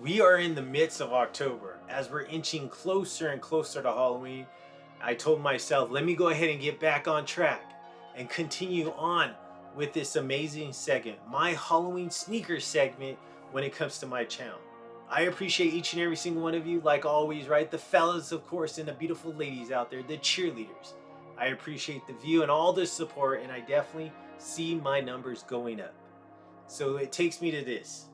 We are in the midst of October. As we're inching closer and closer to Halloween, I told myself, let me go ahead and get back on track and continue on with this amazing segment, my Halloween sneaker segment when it comes to my channel. I appreciate each and every single one of you, like always, right? The fellas, of course, and the beautiful ladies out there, the cheerleaders. I appreciate the view and all the support, and I definitely see my numbers going up. So it takes me to this.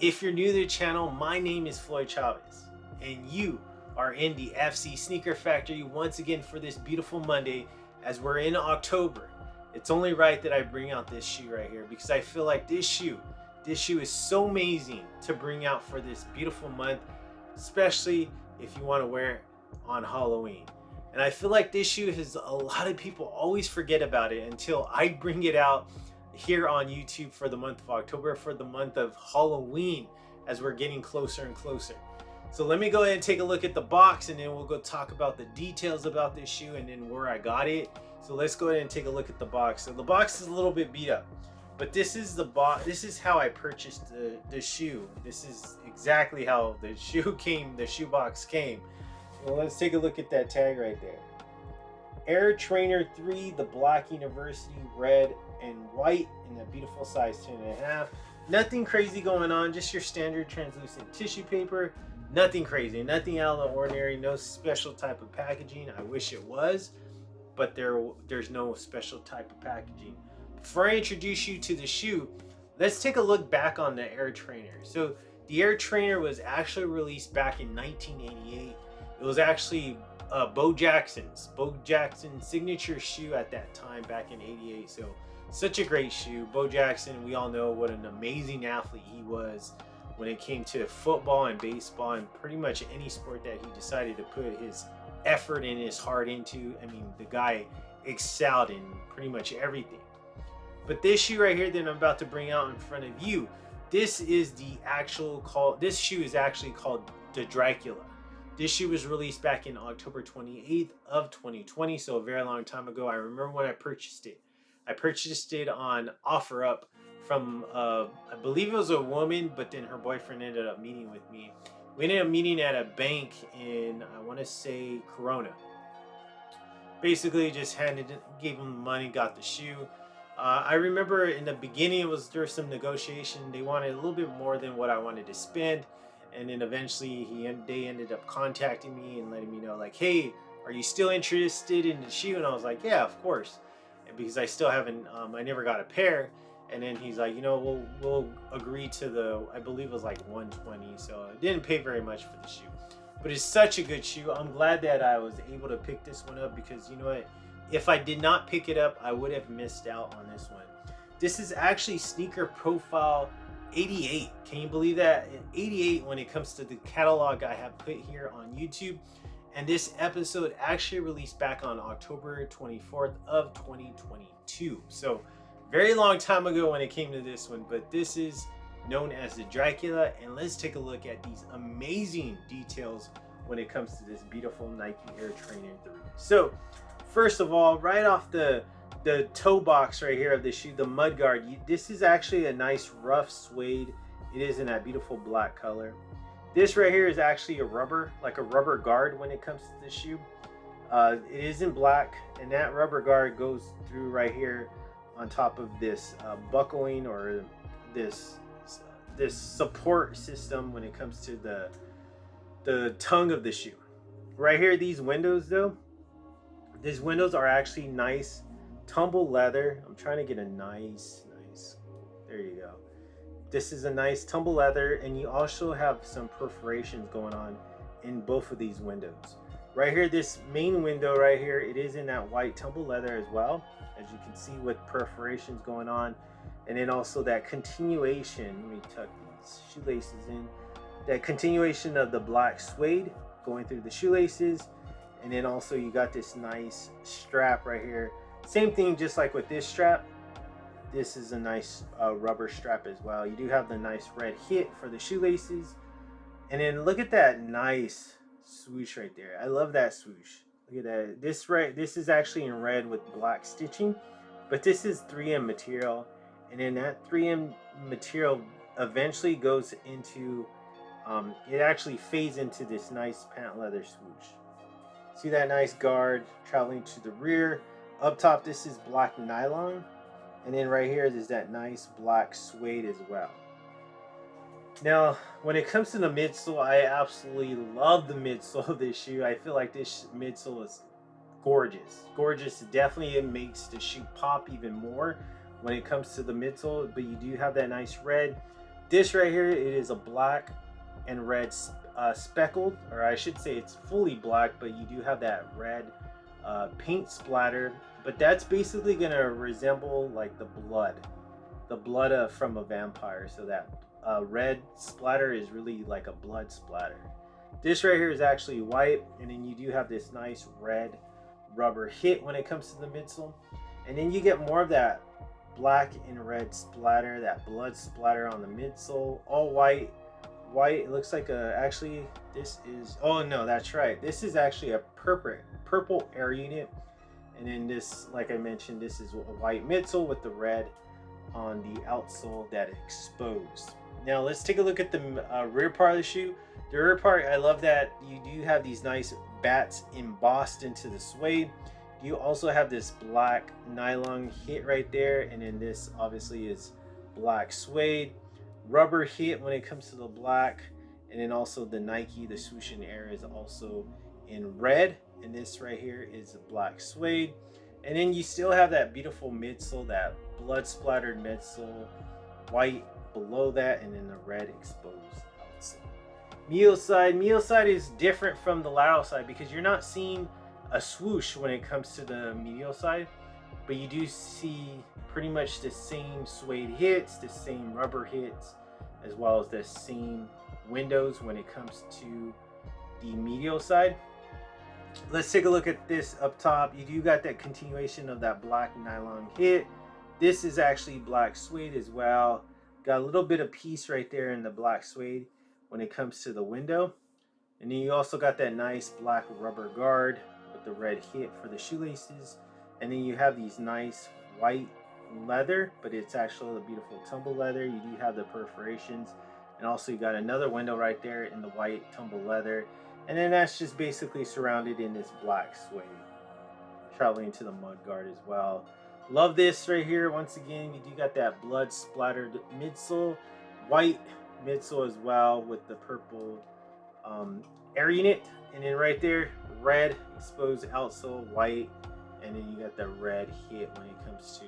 If you're new to the channel, my name is Floyd Chavez, and you are in the FC Sneaker Factory once again for this beautiful Monday as we're in October. It's only right that I bring out this shoe right here because I feel like this shoe is so amazing to bring out for this beautiful month, especially if you want to wear it on Halloween. And I feel like this shoe has a lot of people always forget about it until I bring it out here on YouTube for the month of October, for the month of Halloween, as we're getting closer and closer. So let me go ahead and take a look at the box, and then we'll go talk about the details about this shoe and then where I got it. So let's go ahead and take a look at the box. So the box is a little bit beat up, but this is the box. This is how I purchased the shoe. This is exactly how the shoe came. The shoe box came. Well, let's take a look at that tag right there. Air Trainer 3, the Black University, red and white in a beautiful size 10.5. Nothing crazy going on, just your standard translucent tissue paper. Nothing crazy, nothing out of the ordinary, no special type of packaging. I wish it was, but there's no special type of packaging. Before I introduce you to the shoe, let's take a look back on the Air Trainer. So the Air Trainer was actually released back in 1988. It was actually Bo Jackson's signature shoe at that time back in '88. So such a great shoe. Bo Jackson, we all know what an amazing athlete he was when it came to football and baseball and pretty much any sport that he decided to put his effort and his heart into. I mean, the guy excelled in pretty much everything. But this shoe right here that I'm about to bring out in front of you, this shoe is actually called the Dracula. This shoe was released back in October 28th of 2020, so a very long time ago. I remember when I purchased it. I purchased it on OfferUp from, I believe it was a woman, but then her boyfriend ended up meeting with me. We ended up meeting at a bank in, I want to say, Corona. Basically, just gave him the money, got the shoe. I remember in the beginning, there was some negotiation. They wanted a little bit more than what I wanted to spend. And then eventually they ended up contacting me and letting me know, like, hey, are you still interested in the shoe? And I was like, yeah, of course. And because I still haven't, I never got a pair. And then he's like, we'll agree to I believe it was like 120. So I didn't pay very much for the shoe, but it's such a good shoe. I'm glad that I was able to pick this one up because you know what? If I did not pick it up, I would have missed out on this one. This is actually Sneaker Profile 88. Can you believe that? 88 when it comes to the catalog I have put here on YouTube. And this episode actually released back on October 24th of 2022. So very long time ago when it came to this one, but this is known as the Dracula. And let's take a look at these amazing details when it comes to this beautiful Nike Air Trainer 3. So first of all, right off the toe box right here of the shoe, the mudguard, this is actually a nice rough suede. It is in that beautiful black color. This right here is actually a rubber guard when it comes to this shoe. It is in black, and that rubber guard goes through right here on top of this buckling or this support system when it comes to the tongue of the shoe. Right here, these windows though, these windows are actually nice tumble leather. I'm trying to get a nice, there you go. This is a nice tumble leather, and you also have some perforations going on in both of these windows. Right here, this main window right here, it is in that white tumble leather as well, as you can see with perforations going on. And then also that continuation, let me tuck these shoelaces in, that continuation of the black suede going through the shoelaces. And then also you got this nice strap right here. Same thing, just like with this strap. This is a nice rubber strap as well. You do have the nice red hit for the shoelaces. And then look at that nice swoosh right there. I love that swoosh. Look at that. This is actually in red with black stitching, but this is 3M material. And then that 3M material eventually goes into it actually fades into this nice pant leather swoosh. See that nice guard traveling to the rear. Up top, this is black nylon. And then right here is that nice black suede as well. Now, when it comes to the midsole, I absolutely love the midsole of this shoe. I feel like this midsole is gorgeous. Gorgeous. Definitely it makes the shoe pop even more when it comes to the midsole, but you do have that nice red. This right here, it is a black and red speckled, or I should say it's fully black, but you do have that red paint splatter, but that's basically gonna resemble like the blood from a vampire. So that red splatter is really like a blood splatter. This right here is actually white, and then you do have this nice red rubber hit when it comes to the midsole, and then you get more of that black and red splatter, that blood splatter on the midsole, all white. It looks like actually this is, oh no, that's right, this is actually a purple air unit. And then this, like I mentioned, this is a white midsole with the red on the outsole that exposed. Now let's take a look at the rear part of the shoe. The rear part, I love that you do have these nice bats embossed into the suede. You also have this black nylon hit right there, and then this obviously is black suede. Rubber hit when it comes to the black, and then also the Nike, the swoosh in air is also in red, and this right here is a black suede. And then you still have that beautiful midsole, that blood splattered midsole, white below that, and then the red exposed outsole. Medial side is different from the lateral side because you're not seeing a swoosh when it comes to the medial side, but you do see pretty much the same suede hits, the same rubber hits, as well as the same windows when it comes to the medial side. Let's take a look at this up top. You do got that continuation of that black nylon hit. This is actually black suede as well. Got a little bit of piece right there in the black suede when it comes to the window. And then you also got that nice black rubber guard with the red hit for the shoelaces. And then you have these nice white leather, but it's actually a beautiful tumble leather. You do have the perforations, and also you got another window right there in the white tumble leather. And then that's just basically surrounded in this black suede, traveling to the mud guard as well. Love this right here. Once again, you do got that blood splattered midsole, white midsole as well with the purple air unit, and then right there, red exposed outsole, white, and then you got the red hit when it comes to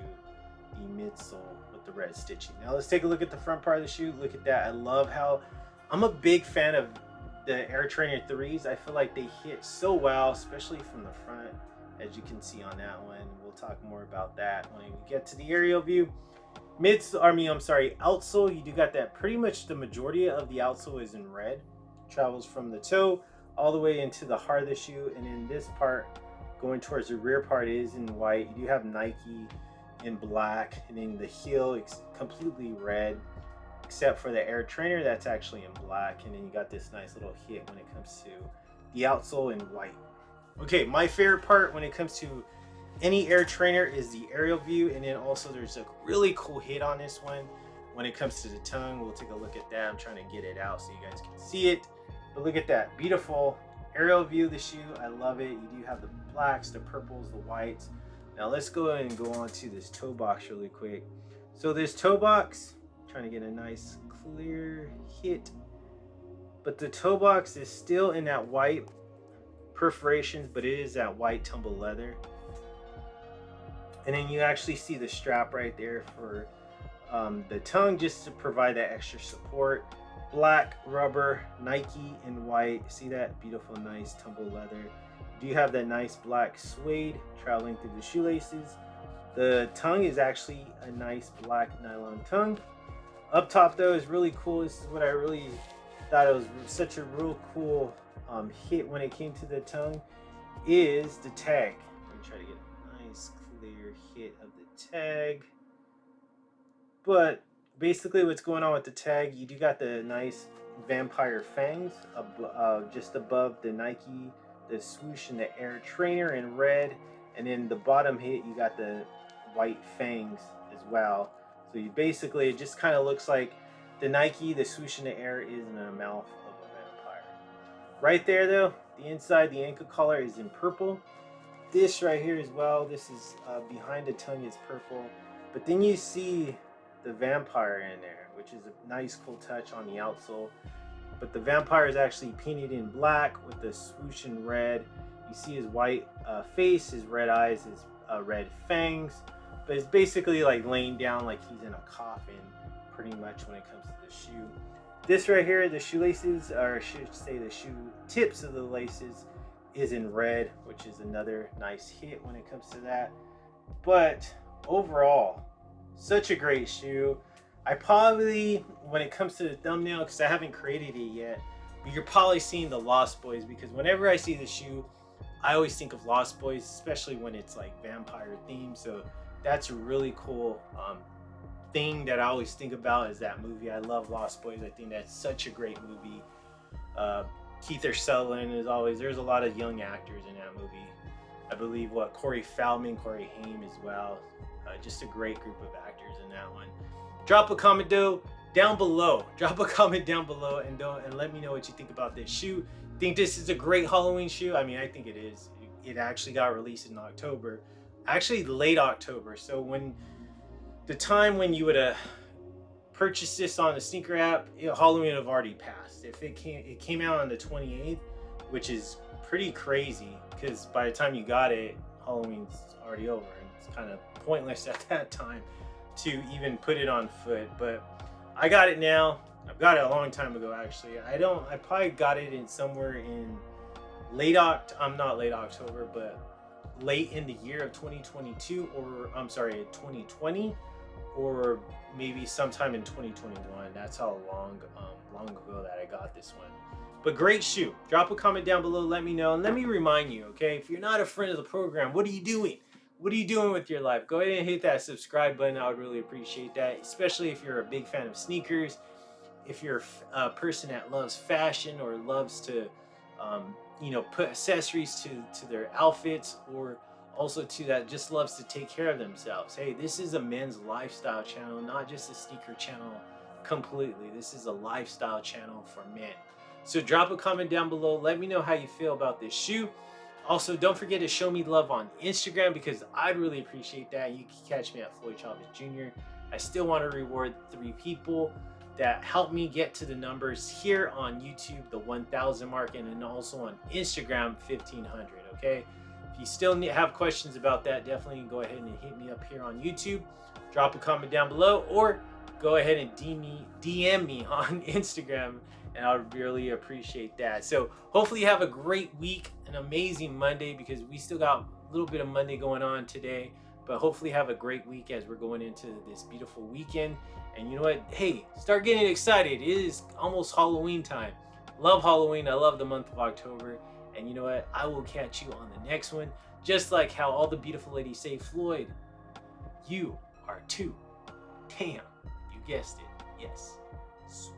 the midsole with the red stitching. Now let's take a look at the front part of the shoe. Look at that. I love how, I'm a big fan of the Air Trainer 3s. I feel like they hit so well, especially from the front, as you can see on that one. We'll talk more about that when we get to the aerial view. Outsole, you do got that, pretty much the majority of the outsole is in red. Travels from the toe all the way into the heart of the shoe, and in this part going towards the rear part is in white. You do have Nike in black, and then the heel is completely red, except for the Air Trainer that's actually in black. And then you got this nice little hit when it comes to the outsole in white. Okay, my favorite part when it comes to any Air Trainer is the aerial view, and then also there's a really cool hit on this one when it comes to the tongue. We'll take a look at that. I'm trying to get it out so you guys can see it, but look at that beautiful aerial view of the shoe. I love it. You do have the blacks, the purples, the whites. Now let's go ahead and go on to this toe box really quick. So this toe box, trying to get a nice clear hit, but the toe box is still in that white perforations, but it is that white tumble leather. And then you actually see the strap right there for the tongue, just to provide that extra support. Black rubber, Nike in white. See that beautiful nice tumble leather. You do have that nice black suede traveling through the shoelaces. The tongue is actually a nice black nylon tongue. Up top though is really cool. This is what I really thought it was such a real cool hit when it came to the tongue, is the tag. Let me try to get a nice clear hit of the tag. But basically what's going on with the tag, you do got the nice vampire fangs just above the Nike, the swoosh, and the Air Trainer in red, and then the bottom hit you got the white fangs as well. So you basically, it just kind of looks like the Nike, the swoosh, and the Air is in the mouth of Right there though, the inside, the ankle collar is in purple. This right here as well, this is behind the tongue is purple. But then you see the vampire in there, which is a nice cool touch on the outsole. But the vampire is actually painted in black with the swoosh in red. You see his white face, his red eyes, his red fangs. But it's basically like laying down like he's in a coffin, pretty much when it comes to the shoe. This right here, the shoelaces, or I should say the shoe tips of the laces, is in red, which is another nice hit when it comes to that. But overall, such a great shoe. I probably, when it comes to the thumbnail, because I haven't created it yet, but you're probably seeing the Lost Boys, because whenever I see the shoe, I always think of Lost Boys, especially when it's like vampire themed. So that's a really cool thing that I always think about, is that movie. I love Lost Boys. I think that's such a great movie. Keith Sutherland is always, there's a lot of young actors in that movie. I believe Corey Feldman, Corey Haim as well. Just a great group of actors in that one. Drop a comment down below. Drop a comment down below and let me know what you think about this shoe. Think this is a great Halloween shoe? I mean, I think it is. It actually got released in October, actually late October. So when the time when you would have purchased this on the sneaker app, Halloween would have already passed. If it came out on the 28th, which is pretty crazy, because by the time you got it, Halloween's already over, and it's kind of pointless at that time to even put it on foot. But I got it now. I've got it a long time ago, actually. I probably got it in somewhere in not late October, but late in the year of 2022, or I'm sorry, 2020, or maybe sometime in 2021. That's how long ago that I got this one. But great shoe. Drop a comment down below, let me know, and let me remind you, okay, if you're not a friend of the program, what are you doing? What are you doing with your life? Go ahead and hit that subscribe button. I would really appreciate that, especially if you're a big fan of sneakers, if you're a person that loves fashion or loves to put accessories to their outfits, or also to that just loves to take care of themselves. Hey, this is a men's lifestyle channel, not just a sneaker channel completely. This is a lifestyle channel for men. So drop a comment down below. Let me know how you feel about this shoe. Also, don't forget to show me love on Instagram, because I'd really appreciate that. You can catch me at Floyd Chavez Jr. I still want to reward 3 people that helped me get to the numbers here on YouTube, the 1,000 mark, and then also on Instagram, 1,500, okay? If you still have questions about that, definitely go ahead and hit me up here on YouTube. Drop a comment down below, or go ahead and DM me on Instagram, and I would really appreciate that. So hopefully you have a great week, an amazing Monday, because we still got a little bit of Monday going on today, but hopefully have a great week as we're going into this beautiful weekend. And you know what? Hey, start getting excited. It is almost Halloween time. Love Halloween. I love the month of October. And you know what? I will catch you on the next one. Just like how all the beautiful ladies say, Floyd, you are too damn, you guessed it, yes, sweet.